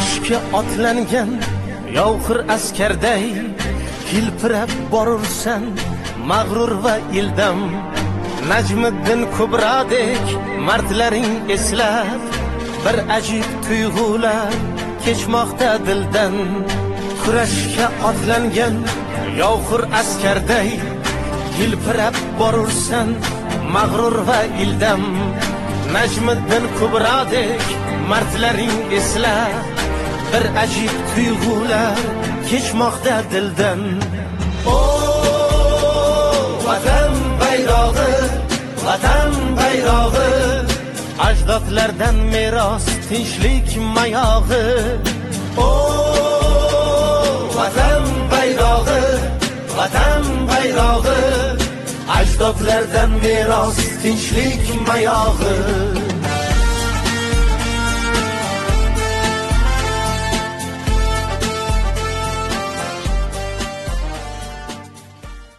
kurashga otlangan yovxir askarday hilpirab borursan mag'rur va ildam. Najmiddin Kubrodek mardlaring eslab bir ajib tuyg'ular kechmoqda dildan. Kurashga otlangan yovxir askarday hilpirab borursan mag'rur va ildam. Najmiddin Kubrodek mardlaring eslab bir ajib tuyg'ular kechmoqda dildan. O vatan bayrog'i, vatan bayrog'i, ajdodlardan meros tinchlik mayog'i. O vatan bayrog'i, vatan bayrog'i, ajdodlardan meros tinchlik mayog'i.